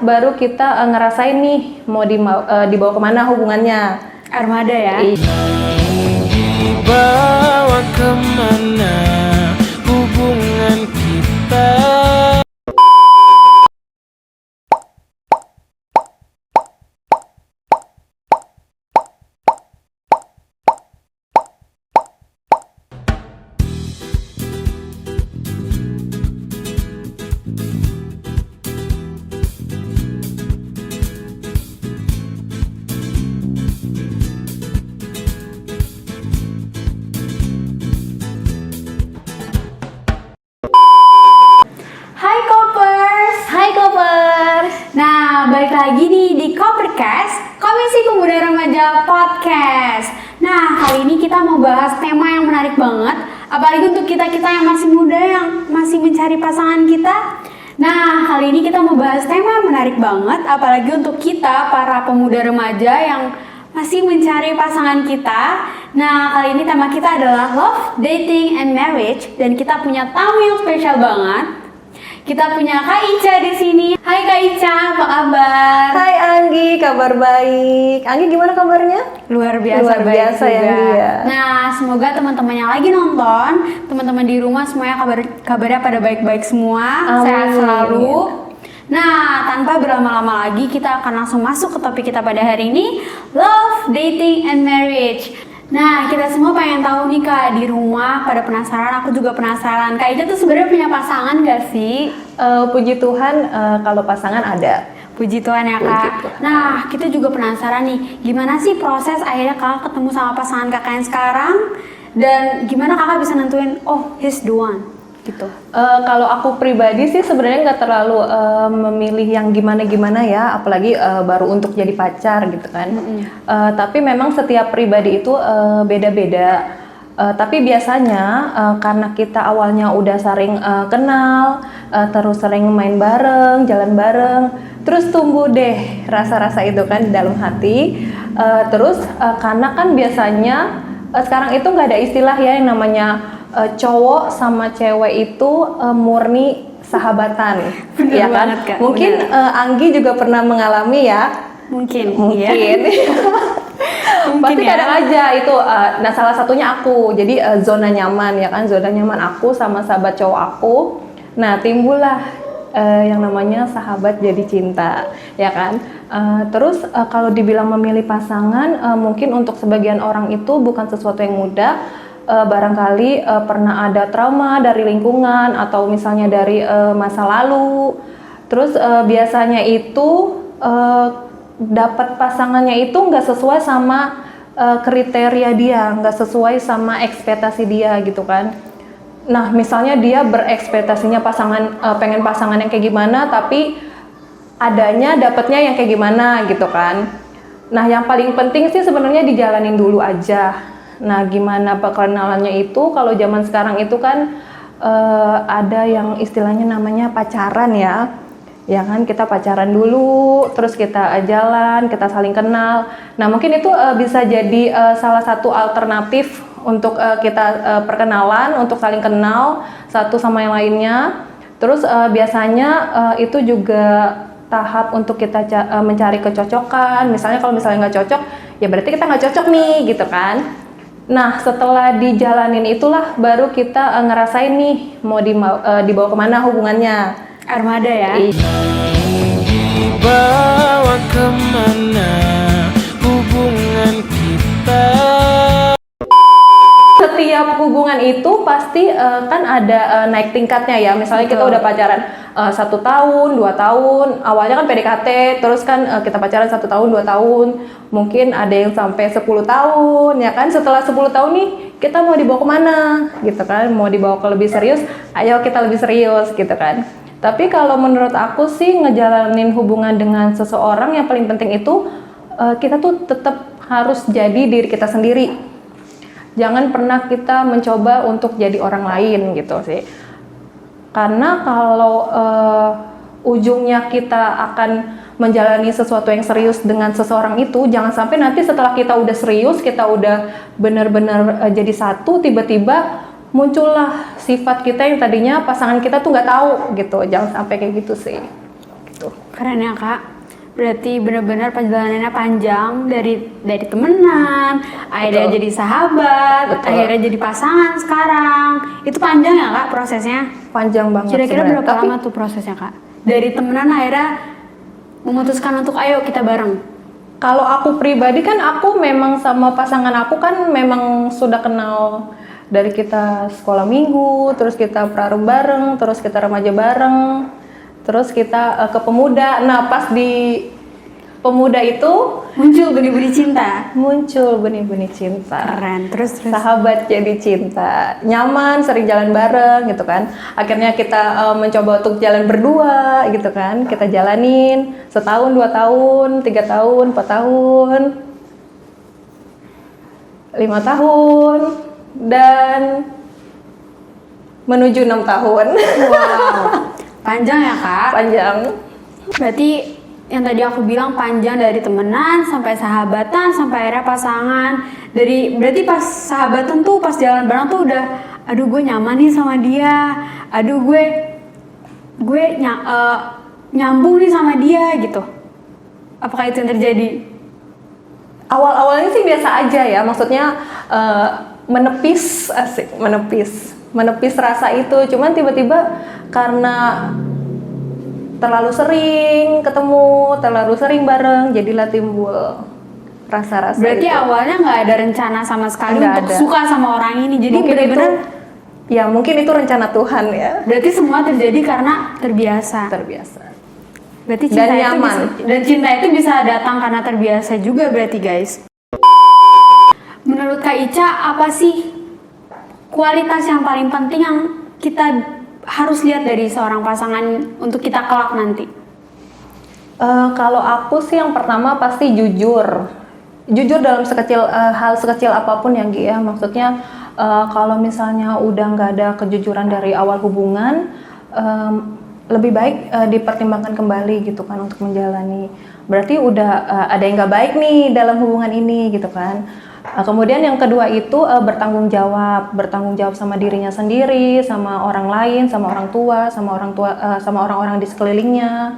baru kita ngerasain nih mau dibawa kemana hubungannya. Armada ya. Dibawa kemana hubungan kita. Hai Kopers. Hai Kopers. Nah, balik lagi nih di Kopercast, Komisi Pemuda Remaja Podcast. Nah, kali ini kita mau bahas tema yang menarik banget, apalagi untuk kita-kita yang masih muda yang masih mencari pasangan kita. Nah, kali ini kita mau bahas tema yang menarik banget, apalagi untuk kita para pemuda remaja yang masih mencari pasangan kita. Nah, kali ini tema kita adalah love, dating, and marriage, dan kita punya tamu yang spesial banget. Kita punya Kak Ica di sini. Hai Kak Ica, apa kabar? Hai Anggi, kabar baik. Anggi gimana kabarnya? Luar biasa, Luar biasa baik ya, juga. Anggi ya. Nah, semoga teman-teman yang lagi nonton, teman-teman di rumah semuanya kabarnya pada baik-baik semua, Amin. sehat selalu. Nah, tanpa berlama-lama lagi, kita akan langsung masuk ke topik kita pada hari ini, love, dating, and marriage. Nah, kita semua pengen tahu nih Kak, di rumah pada penasaran, aku juga penasaran. Kak Ica tuh sebenarnya punya pasangan gak sih? Puji Tuhan kalau pasangan ada. Puji Tuhan ya Kak. Puji Tuhan. Nah, kita juga penasaran nih, gimana sih proses akhirnya Kakak ketemu sama pasangan Kakak yang sekarang? Dan gimana Kakak bisa nentuin, oh he's the one, gitu. Kalau aku pribadi sih sebenarnya nggak terlalu memilih yang gimana-gimana ya, apalagi baru untuk jadi pacar gitu kan. Tapi memang setiap pribadi itu beda-beda. Tapi biasanya karena kita awalnya udah sering kenal, terus sering main bareng, jalan bareng, terus tumbuh deh rasa-rasa itu kan di dalam hati. Terus karena kan biasanya sekarang itu nggak ada istilah ya yang namanya cowok sama cewek itu murni sahabatan. Bener Ya kan? banget, Kak, Mungkin Anggi juga pernah mengalami ya. Mungkin. Mungkin. Mungkin Pasti ya. kadang aja itu. Nah, salah satunya aku. Jadi zona nyaman ya kan, zona nyaman aku sama sahabat cowok aku. Nah, timbullah yang namanya sahabat jadi cinta, ya kan. Terus kalau dibilang memilih pasangan, mungkin untuk sebagian orang itu bukan sesuatu yang mudah. Barangkali pernah ada trauma dari lingkungan atau misalnya dari masa lalu. Terus biasanya itu dapat pasangannya itu nggak sesuai sama kriteria dia, nggak sesuai sama ekspektasi dia gitu kan. Nah, misalnya dia berekspektasinya pengen pasangan yang kayak gimana, tapi adanya dapatnya yang kayak gimana gitu kan. Nah, yang paling penting sih sebenarnya dijalanin dulu aja. Nah, gimana perkenalannya itu? Kalau zaman sekarang itu kan ada yang istilahnya namanya pacaran ya. Ya kan, kita pacaran dulu, terus kita jalan, kita saling kenal. Nah, mungkin itu bisa jadi salah satu alternatif untuk kita perkenalan, untuk saling kenal satu sama yang lainnya. Terus biasanya itu juga tahap untuk kita mencari kecocokan. Misalnya kalau misalnya nggak cocok, ya berarti kita nggak cocok nih, gitu kan. Nah, setelah dijalanin itulah baru kita ngerasain nih mau dibawa kemana hubungannya. Armada ya. Dibawa kemana hubungan kita. Setiap hubungan itu pasti kan ada naik tingkatnya ya. Misalnya kita udah pacaran 1 tahun, 2 tahun. Awalnya kan PDKT, terus kan kita pacaran 1 tahun, 2 tahun. Mungkin ada yang sampai 10 tahun, ya kan. Setelah 10 tahun nih, kita mau dibawa kemana gitu kan. Mau dibawa ke lebih serius, ayo kita lebih serius gitu kan. Tapi kalau menurut aku sih ngejalanin hubungan dengan seseorang yang paling penting itu kita tuh tetap harus jadi diri kita sendiri. Jangan pernah kita mencoba untuk jadi orang lain gitu sih. Karena kalau ujungnya kita akan menjalani sesuatu yang serius dengan seseorang itu, jangan sampai nanti setelah kita udah serius, kita udah benar-benar jadi satu, tiba-tiba muncullah sifat kita yang tadinya pasangan kita tuh nggak tahu gitu. Jangan sampai kayak gitu sih. gitu. Keren ya Kak. Berarti benar-benar perjalanannya panjang dari temenan, akhirnya Betul. jadi sahabat, Betul. akhirnya jadi pasangan sekarang. Itu panjang ya Kak prosesnya? Panjang banget Kira-kira sebenarnya. berapa lama tuh prosesnya Kak? Dari temenan akhirnya memutuskan untuk ayo kita bareng. Kalau aku pribadi kan aku memang sama pasangan aku kan memang sudah kenal dari kita sekolah minggu, terus kita prarum bareng, terus kita remaja bareng, terus kita ke pemuda. Nah pas di pemuda itu Muncul benih-benih cinta. muncul benih-benih cinta. Keren. Terus. Sahabat jadi cinta, nyaman, sering jalan bareng gitu kan. Akhirnya kita mencoba untuk jalan berdua gitu kan. Kita jalanin setahun, 2 tahun, 3 tahun, 4 tahun, 5 tahun, dan menuju 6 tahun. Wow. Panjang ya Kak? Panjang. Berarti yang tadi aku bilang panjang dari temenan sampai sahabatan sampai akhirnya pasangan. Berarti pas sahabatan tuh pas jalan bareng tuh udah aduh gue nyaman nih sama dia. Aduh gue nyambung nih sama dia gitu. Apakah itu yang terjadi? Awal-awalnya sih biasa aja ya, maksudnya menepis, asik, menepis rasa itu. Cuman tiba-tiba karena terlalu sering ketemu, terlalu sering bareng, jadilah timbul rasa-rasa. Berarti itu. awalnya nggak ada rencana sama sekali Nggak untuk ada. suka sama orang ini. Jadi Mungkin benar-benar ya mungkin itu rencana Tuhan ya, berarti semua terjadi karena terbiasa. terbiasa. Berarti Dan cinta itu nyaman. dan cinta itu bisa datang karena terbiasa juga berarti guys. Menurut Kak Ica apa sih kualitas yang paling penting yang kita harus lihat dari seorang pasangan untuk kita kelak nanti? Kalau aku sih yang pertama pasti jujur dalam hal sekecil apapun yang ya, maksudnya kalau misalnya udah nggak ada kejujuran dari awal hubungan, lebih baik dipertimbangkan kembali gitu kan untuk menjalani. Berarti udah ada yang nggak baik nih dalam hubungan ini gitu kan. Kemudian yang kedua itu bertanggung jawab sama dirinya sendiri, sama orang lain, sama orang tua, sama orang-orang di sekelilingnya,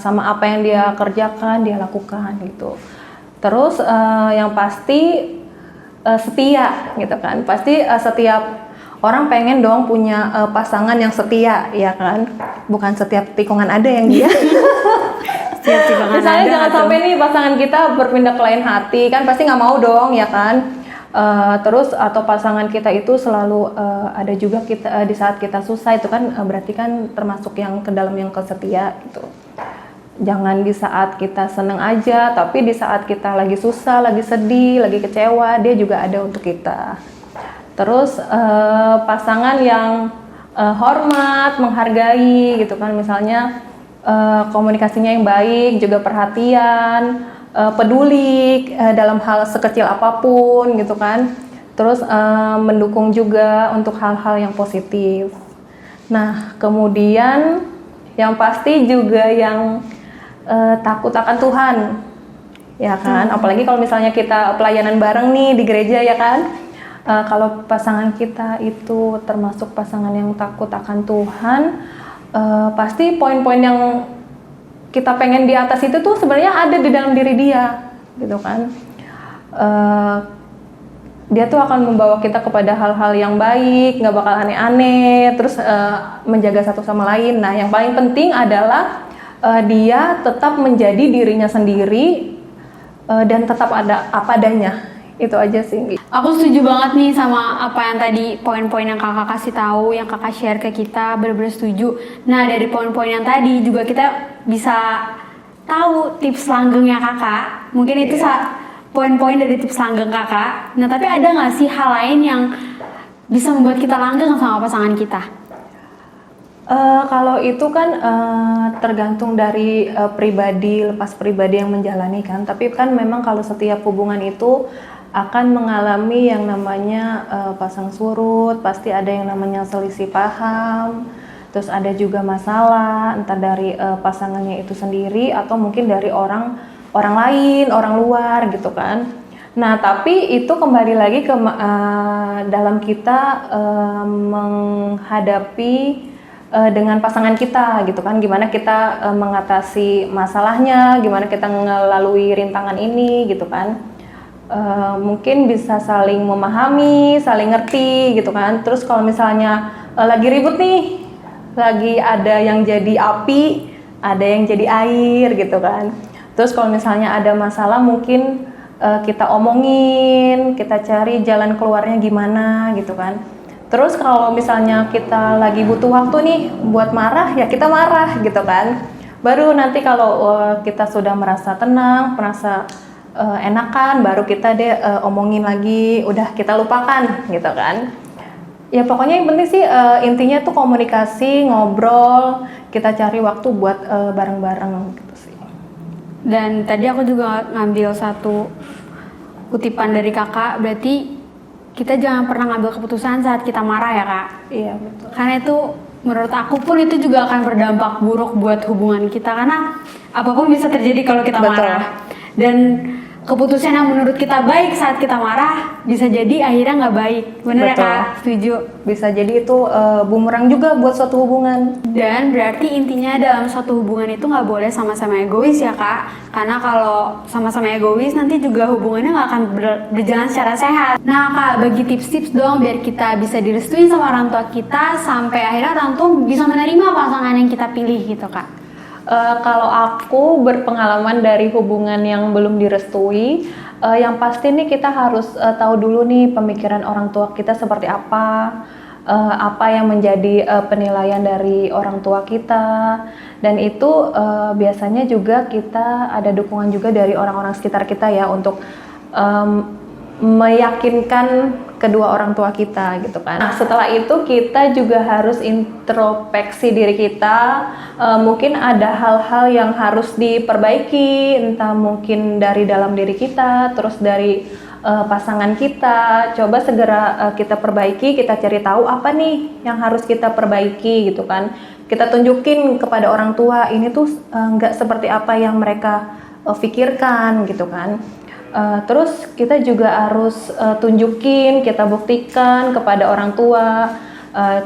sama apa yang dia kerjakan, dia lakukan gitu. Terus yang pasti setia gitu kan. Pasti setiap orang pengen dong punya pasangan yang setia ya kan. Bukan setiap tikungan ada yang dia. Misalnya jangan sampai nih pasangan kita berpindah ke lain hati, kan pasti nggak mau dong ya kan. Terus atau pasangan kita itu selalu ada juga kita di saat kita susah, itu kan berarti kan termasuk yang ke dalam yang kesetia gitu. Jangan di saat kita seneng aja, tapi di saat kita lagi susah, lagi sedih, lagi kecewa, dia juga ada untuk kita. Terus pasangan yang hormat, menghargai gitu kan, misalnya komunikasinya yang baik, juga perhatian, peduli dalam hal sekecil apapun gitu kan. Terus mendukung juga untuk hal-hal yang positif. Nah, kemudian yang pasti juga yang takut akan Tuhan, ya kan. Apalagi kalau misalnya kita pelayanan bareng nih di gereja ya kan. Kalau pasangan kita itu termasuk pasangan yang takut akan Tuhan, pasti poin-poin yang kita pengen di atas itu tuh sebenarnya ada di dalam diri dia, gitu kan. Dia tuh akan membawa kita kepada hal-hal yang baik, nggak bakal aneh-aneh, terus menjaga satu sama lain. Nah, yang paling penting adalah dia tetap menjadi dirinya sendiri dan tetap ada apa adanya. Itu aja sih. Aku setuju banget nih sama apa yang tadi poin-poin yang kakak kasih tahu, yang kakak share ke kita, benar-benar setuju. Nah, dari poin-poin yang tadi juga kita bisa tahu tips langgengnya kakak. Mungkin itu poin-poin dari tips langgeng kakak. Nah, tapi ada nggak sih hal lain yang bisa membuat kita langgeng sama pasangan kita? Kalau itu kan tergantung dari lepas pribadi yang menjalani kan. Tapi kan memang kalau setiap hubungan itu akan mengalami yang namanya pasang surut, pasti ada yang namanya selisih paham, terus ada juga masalah entah dari pasangannya itu sendiri atau mungkin dari orang lain, orang luar gitu kan. Nah, tapi itu kembali lagi ke dalam kita menghadapi dengan pasangan kita gitu kan, gimana kita mengatasi masalahnya, gimana kita melalui rintangan ini gitu kan. Mungkin bisa saling memahami, saling ngerti gitu kan. Terus kalau misalnya lagi ribut nih, lagi ada yang jadi api, ada yang jadi air gitu kan. Terus kalau misalnya ada masalah mungkin kita omongin, kita cari jalan keluarnya gimana gitu kan. Terus kalau misalnya kita lagi butuh waktu nih buat marah, ya kita marah gitu kan. Baru nanti kalau kita sudah merasa tenang, merasa enakan, baru kita omongin lagi, udah kita lupakan gitu kan. Ya pokoknya yang penting sih intinya tuh komunikasi, ngobrol, kita cari waktu buat bareng-bareng gitu sih. Dan tadi aku juga ngambil satu kutipan dari kakak, berarti kita jangan pernah ngambil keputusan saat kita marah ya kak. Iya betul. Karena itu menurut aku pun itu juga akan berdampak buruk buat hubungan kita, karena apapun bisa terjadi kalau kita Betul. marah. Dan keputusan yang menurut kita baik saat kita marah bisa jadi akhirnya nggak baik. Bener ya Betul. kak? Setuju. Bisa jadi itu bumerang juga buat suatu hubungan. Dan berarti intinya dalam suatu hubungan itu nggak boleh sama-sama egois ya kak. Karena kalau sama-sama egois nanti juga hubungannya nggak akan berjalan secara sehat. Nah kak, bagi tips-tips dong biar kita bisa direstuin sama orang tua kita sampai akhirnya orang tua bisa menerima pasangan yang kita pilih gitu kak. Kalau aku berpengalaman dari hubungan yang belum direstui, yang pasti nih kita harus tahu dulu nih pemikiran orang tua kita seperti apa yang menjadi penilaian dari orang tua kita, dan itu biasanya juga kita ada dukungan juga dari orang-orang sekitar kita ya untuk meyakinkan kedua orang tua kita gitu kan. Nah, setelah itu kita juga harus introspeksi diri kita. Mungkin ada hal-hal yang harus diperbaiki, entah mungkin dari dalam diri kita, terus dari pasangan kita. Coba segera kita perbaiki, kita cari tahu apa nih yang harus kita perbaiki gitu kan. Kita tunjukin kepada orang tua ini tuh nggak seperti apa yang mereka pikirkan gitu kan. Terus kita juga harus tunjukin, kita buktikan kepada orang tua,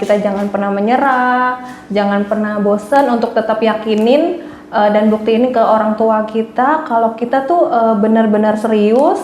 kita jangan pernah menyerah, jangan pernah bosan untuk tetap yakinin dan buktiin ke orang tua kita kalau kita tuh benar-benar serius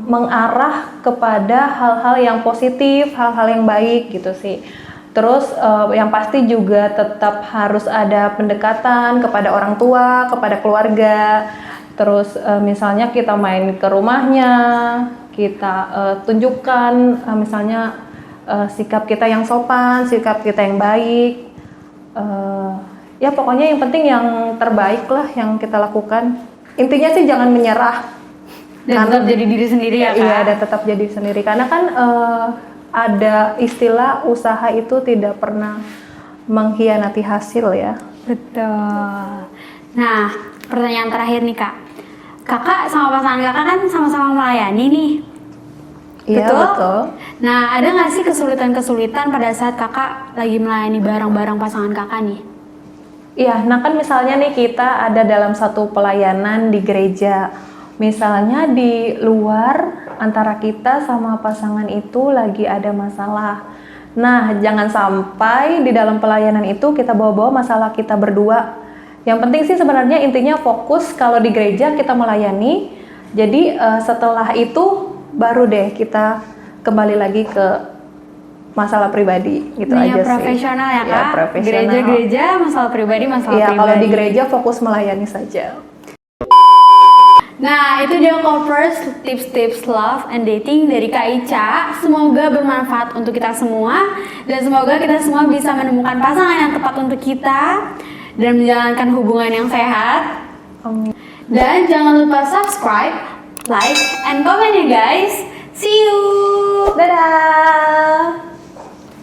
mengarah kepada hal-hal yang positif, hal-hal yang baik gitu sih. Terus yang pasti juga tetap harus ada pendekatan kepada orang tua, kepada keluarga. Terus misalnya kita main ke rumahnya, kita tunjukkan misalnya sikap kita yang sopan, sikap kita yang baik. Ya pokoknya yang penting yang terbaik lah yang kita lakukan. Intinya sih jangan menyerah. Dan tetap jadi diri sendiri ya kak? Iya, dan tetap jadi sendiri. Karena kan ada istilah usaha itu tidak pernah mengkhianati hasil ya. Betul. Nah, pertanyaan terakhir nih kak. Kakak sama pasangan kakak kan sama-sama melayani nih. Iya betul. Nah, ada nggak sih kesulitan-kesulitan pada saat kakak lagi melayani bareng-bareng pasangan kakak nih? Iya, nah kan misalnya nih kita ada dalam satu pelayanan di gereja. Misalnya di luar antara kita sama pasangan itu lagi ada masalah. Nah, jangan sampai di dalam pelayanan itu kita bawa-bawa masalah kita berdua. Yang penting sih sebenarnya intinya fokus kalau di gereja kita melayani. Jadi setelah itu baru deh kita kembali lagi ke masalah pribadi gitu aja sih. Profesional ya kak? Profesional. Gereja-gereja, masalah pribadi, masalah Iya, pribadi. kalau di gereja fokus melayani saja. Nah, itu dia Coppers tips-tips love and dating dari Kak Ica. Semoga bermanfaat untuk kita semua dan semoga kita semua bisa menemukan pasangan yang tepat untuk kita dan menjalankan hubungan yang sehat. Dan jangan lupa subscribe, like, and comment ya guys. See you. Dadah.